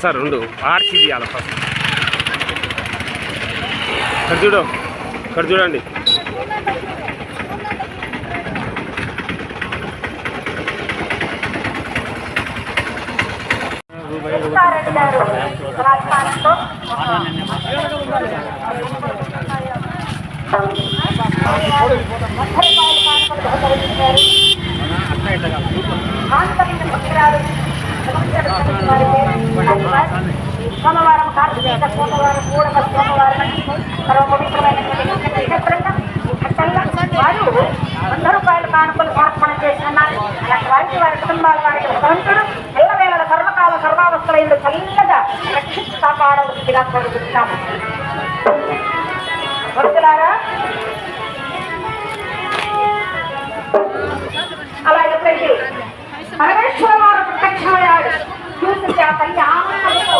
Sir రెండు arch తీయాలి first. ఇక్కడ చూడండి. సోమవారం కార్తీక సోమవారం కూడా సోమవారం మరో పవిత్రమైనటువంటి వారు 100 రూపాయల కానుకలు సమర్పణ చేస్తున్నారు. అలాంటి వారికి వారి కుటుంబాల వారికి భగవంతుడు ఎల్లవేళ సర్వకాల సర్వావస్థలు చల్లగా రక్షించి కాపాడవలసిందిగా కోరుకుంటున్నాము. భక్తులారా, అలా ఎప్పుడైతే పరమేశ్వర వారు ప్రత్యక్షమయ్యాడు చూసి ఆ తల్లి ఆనందంతో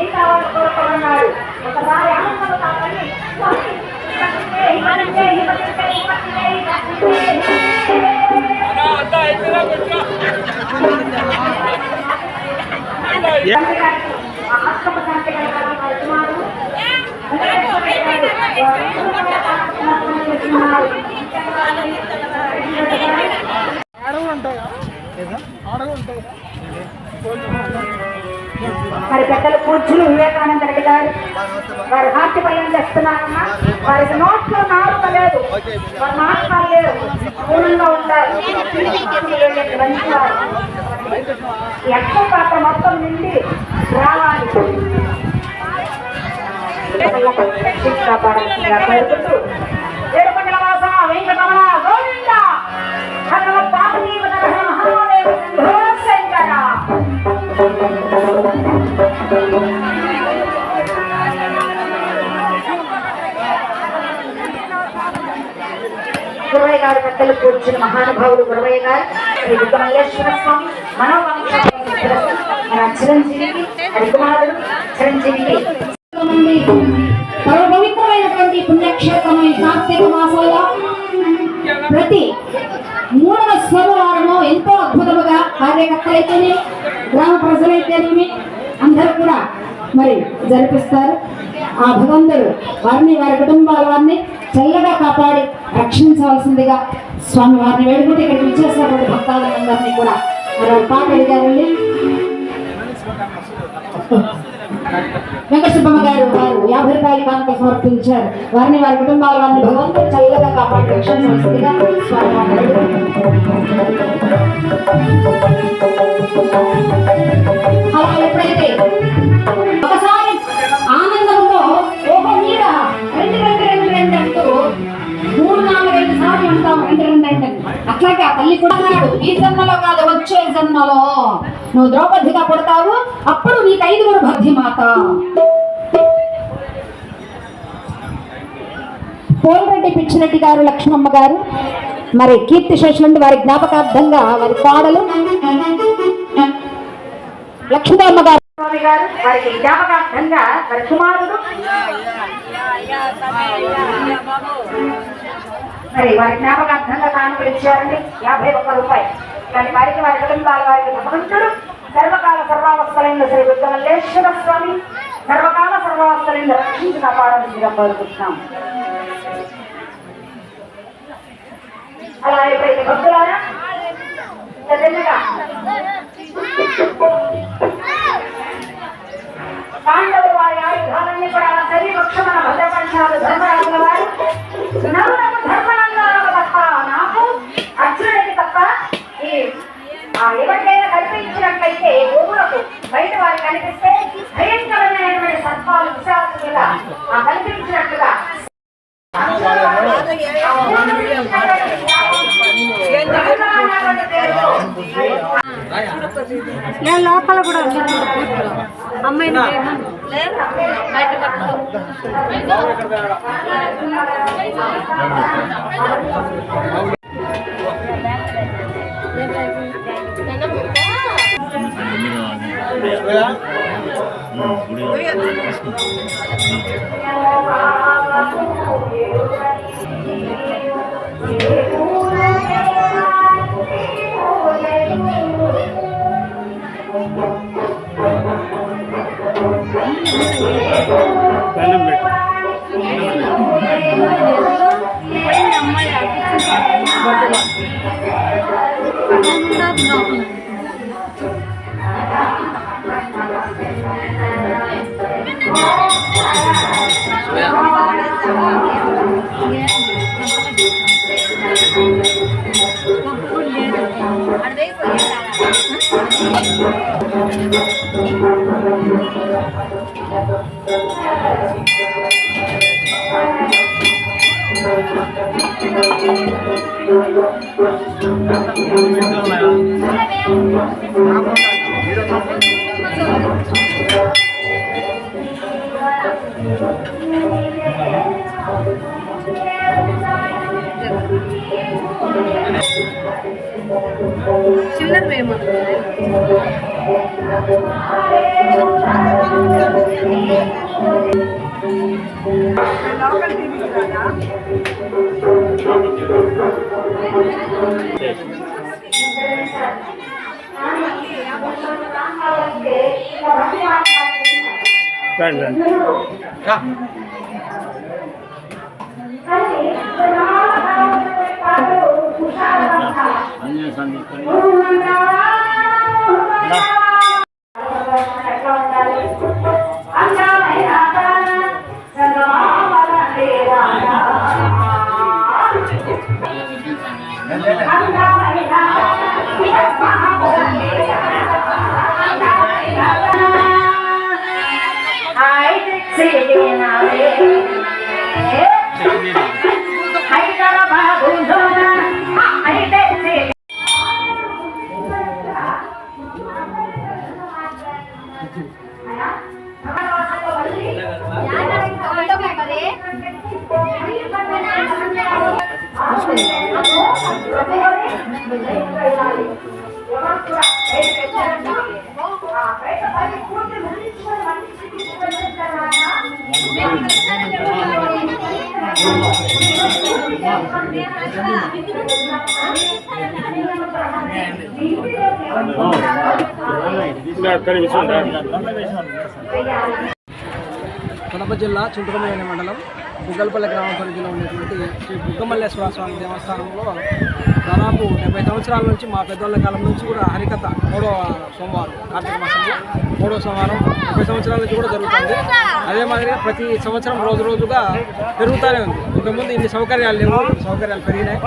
ఏం కావాలని కోరుకున్నాడు. ఒకసారి ఆనందంతో కావాలి మరి పెద్దలు పూజ్యులు వివేకానంద రెడ్డి గారు వారి హాస్య పల్లెం చేస్తున్నారమ్మా. వారికి నోట్లో నాలుక లేదు, వారి మాట్లాడాలు లేవు, పూర్ణంగా ఉంటారు. ఎక్కువ పాత్ర మొత్తం నిండి రావాలి. కాపాడాల్సిందిగా కోరుకుంటూ ఏడుకొండల వాస వెంకటరమణ గోవింద భగవత్ పాపనీయ మహాదేవ శంకర. గురవయ్య గారు పెద్దలు కూర్చున్న మహానుభావులు గురవయ్య గారు శ్రీ దుర్గమల్లేశ్వర స్వామి మనోవంశ చిరంజీవికి హరికుమారుడు చిరంజీవికి పవిత్రమైనటువంటి పుణ్యక్షేత్రం ఈ కార్తీక మాసంలో ప్రతి 3వ సోమవారము ఎంతో అద్భుతముగా కార్యకర్తలైతేనే గ్రామ ప్రజలైతేనేమి అందరూ కూడా మరి జరిపిస్తారు. ఆ భగవంతుడు వారిని వారి కుటుంబాల వారిని చల్లగా కాపాడి రక్షించవలసిందిగా స్వామి వారిని వేడుకుంటే ఇక్కడికి ఇచ్చేసినటువంటి భక్తాదులందరినీ కూడా మరి పాట అడిగారండి. వెంకటసుబ్బమ్మ గారు వారు 50 రూపాయల కానుక సమర్పించారు. వారిని వారి కుటుంబాల వారిని భగవంతుడు చల్లగా కాపాడి రక్షించవలసిందిగా అలా ఎప్పుడైతే ఒకసారి ఆనందంతో ఓహో మీద 2 అంటూ 3-4-5 సార్లు అంటాం 2 అట్లాగే ఆ తల్లి కూడా అన్నాడు, ఈ జన్మలో కాదు వచ్చే జన్మలో నువ్వు ద్రౌపదిగా పుడతావు, అప్పుడు నీకు 5గురు భక్తి మాత. పోలరెడ్డి పిచ్చిరెడ్డి గారు లక్ష్మమ్మ గారు మరి కీర్తి శేషులండి వారి జ్ఞాపకార్థంగా వారి కోడలు లక్ష్మీదేవమ్మ గారు స్వామి గారు వారికి జ్ఞాపకార్థంగా వారి కుమారుడు మరి వారి జ్ఞాపకార్థంగా కానుకలు ఇచ్చారండి 51 రూపాయలు. కానీ వారికి వారి కుటుంబాల వారికి భగవంతుడు సర్వకాల సర్వావస్థలైన శ్రీ దుర్గమల్లేశ్వర స్వామి సర్వకాల సర్వావస్థలైన రక్షించి కాపాడాల్సిందిగా కోరుకుంటున్నాం. అలా ఎప్పుడైతే భక్తులారా పాండవులు వారి ఆయుధాలన్నీ కూడా శరీరక్షణ భద్రపరిచారు. ధర్మరాజుల వారు నలుగురు ధర్మరంగాలకు తప్ప నాకు అర్జునుడికి తప్ప ఎవరికైనా కల్పించినట్లయితే భూములకు బయట వారు కనిపిస్తే భయంకరమైనటువంటి సర్పాలు విశాఖగా కల్పించినట్లుగా నేను లోపల కూడా అమ్మాయిని చిల్లర వేయమని రండి రండి కడప జిల్లా చింతకమల్లి మండలం బుగ్గలపల్లి గ్రామ పరిధిలో ఉన్నటువంటి శ్రీ బుగ్గమల్లేశ్వర స్వామి దేవస్థానంలో దాదాపు 70 సంవత్సరాల నుంచి మా పెద్దవాళ్ళ కాలం నుంచి కూడా హరికథ 3వ సోమవారం కార్తీక మాసంలో 3వ సోమవారం 70 సంవత్సరాల నుంచి కూడా జరుగుతుంది. అదే మాదిరిగా ప్రతి సంవత్సరం రోజుగా పెరుగుతూనే ఉంది. ఇంతకుముందు ఇన్ని సౌకర్యాలు లేవు, సౌకర్యాలు పెరిగినాయి.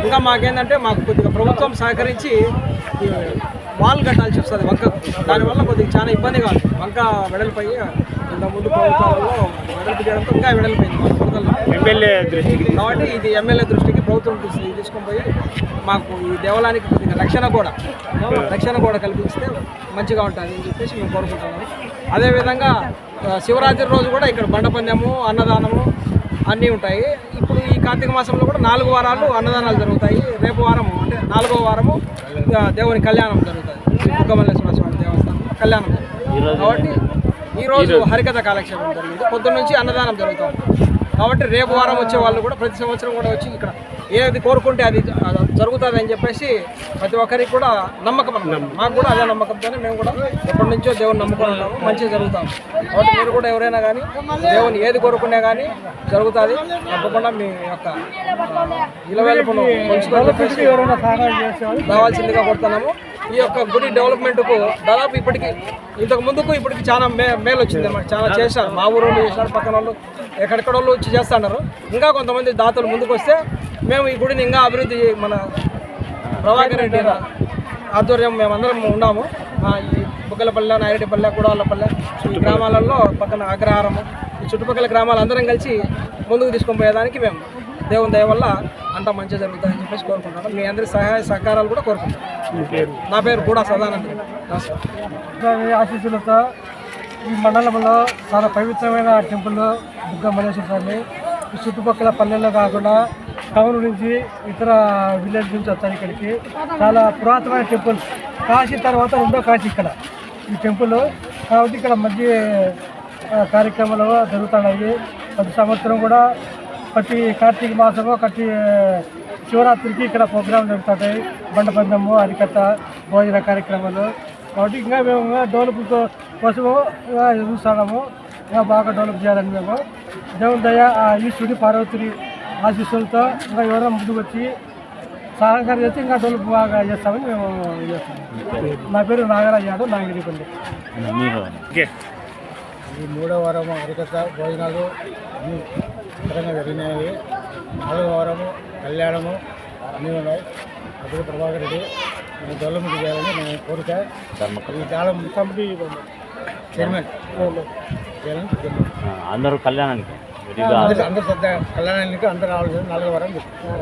ఇంకా మాకేంటంటే మాకు కొద్దిగా ప్రభుత్వం సహకరించి వాల్ కట్టాల్సి వస్తుంది వంక, దానివల్ల కొద్దిగా చాలా ఇబ్బందిగా ఉంది. వంక వెడల్పై ఇంతకుముందు ప్రభుత్వాలలో వెడల్పు చేయడంతో ఇంకా వెడల్పోయింది మా వరదల్లో. ఎమ్మెల్యే దృష్టికి కాబట్టి ఇది ఎమ్మెల్యే దృష్టికి ప్రభుత్వం తీసుకొని పోయి మాకు ఈ దేవాలయానికి కొద్దిగా రక్షణ కూడా కల్పిస్తే మంచిగా ఉంటుంది అని చెప్పేసి మేము కోరుకుంటున్నాము. అదేవిధంగా శివరాత్రి రోజు కూడా ఇక్కడ బండపందెము, అన్నదానము అన్నీ ఉంటాయి. ఇప్పుడు ఈ కార్తీక మాసంలో కూడా 4 వారాలు అన్నదానాలు జరుగుతాయి. రేపు వారము అంటే 4వ వారము దేవుని కళ్యాణం జరుగుతుంది. బుగ్గమల్లేశ్వర స్వామి దేవస్థానంలో కళ్యాణం జరుగుతుంది. కాబట్టి ఈరోజు హరికథ కాలక్షేపం జరిగింది. పొద్దున్న నుంచి అన్నదానం జరుగుతుంది. కాబట్టి రేపు వారం వచ్చే వాళ్ళు కూడా ప్రతి సంవత్సరం కూడా వచ్చి ఇక్కడ ఏది కోరుకుంటే అది జరుగుతుంది అని చెప్పేసి ప్రతి ఒక్కరికి కూడా నమ్మకం అన్నమాట. మాకు కూడా అదే నమ్మకంతోనే మేము కూడా ఎప్పటి నుంచో దేవుని నమ్ముకొని ఉన్నాము, మంచిగా జరుగుతాము. కాబట్టి మీరు కూడా ఎవరైనా కానీ దేవుని ఏది కోరుకునే కానీ జరుగుతుంది. తప్పకుండా మీ యొక్క ఇలవేలుపును రావాల్సిందిగా కోరుతున్నాము. ఈ యొక్క గుడి డెవలప్మెంట్కు దాదాపు ఇంతకు ముందుకు ఇప్పటికి చాలా మేలు వచ్చింది అన్నమాట. చాలా చేశారు, మా ఊరు వాళ్ళు చేశారు, పక్కన వాళ్ళు ఎక్కడెక్కడ వాళ్ళు వచ్చి చేస్తున్నారు. ఇంకా కొంతమంది దాతలు ముందుకు వస్తే మేము ఈ గుడిని ఇంకా అభివృద్ధి మన ప్రభాకర్ రెడ్డి ఆధ్వర్యం మేమందరం ఉన్నాము. ఈ బుగ్గలపల్లె, నాయుడిపల్లె, కూడవల్లపల్లె ఈ గ్రామాలలో పక్కన అగ్రహారము ఈ చుట్టుపక్కల గ్రామాలు అందరం కలిసి ముందుకు తీసుకొని పోయేదానికి మేము దేవుని దయ వల్ల అంతా మంచిగా జరుగుతుందని చెప్పేసి కోరుకుంటున్నాను. మీ అందరి సహాయ సహకారాలు కూడా కోరుకుంటున్నాను. నా పేరు కూడా సదానంద. ఆశీస్సులతో ఈ మండలంలో చాలా పవిత్రమైన టెంపుల్ బుగ్గమల్లేశ్వర స్వామి. ఈ చుట్టుపక్కల పల్లెల్లో కాకుండా టౌన్ నుంచి ఇతర విలేజ్ నుంచి వస్తారు ఇక్కడికి. చాలా పురాతనమైన టెంపుల్, కాశీ తర్వాత 2వ కాశీ ఇక్కడ ఈ టెంపుల్. కాబట్టి ఇక్కడ మంచి కార్యక్రమాలు జరుగుతున్నాయి. ప్రతి సంవత్సరం కూడా ప్రతి కార్తీక మాసము ప్రతి శివరాత్రికి ఇక్కడ ప్రోగ్రాంలు జరుగుతుంటాయి. బండపందము, హరికథ, భోజన కార్యక్రమాలు. కాబట్టి ఇంకా మేము డెవలప్ కోసము చూస్తున్నాము. ఇంకా బాగా డెవలప్ చేయాలని మేము దేవుని దయ ఈశ్వరుడి పార్వతుడి ఆశీస్సులతో ఇంకా ఎవరైనా ముందుకు వచ్చి సహకారం చేస్తే ఇంకా డెవలప్ బాగా చేస్తామని మేము చేస్తాము. నా పేరు నాగరాజ్ యాదవ్, నాగిరిపల్లి. ఈ 3వ వారం హరికథ భోజనాలు అన్నీ విధంగా జరిగినాయి. 4వ వారము కళ్యాణము అన్నీ ఉన్నాయి. అప్పుడు ప్రభాకర్ రెడ్డి డెవలప్మెంట్ చేయాలని నేను కోరిక. ఈ కాలం కమిటీ చైర్మన్ చేయాలని చెప్తున్నాం. అందరూ కళ్యాణానికి అందరూ కళ్యాణానికి అందరూ రావాల్సింది 4వ వారం చెప్తున్నాం.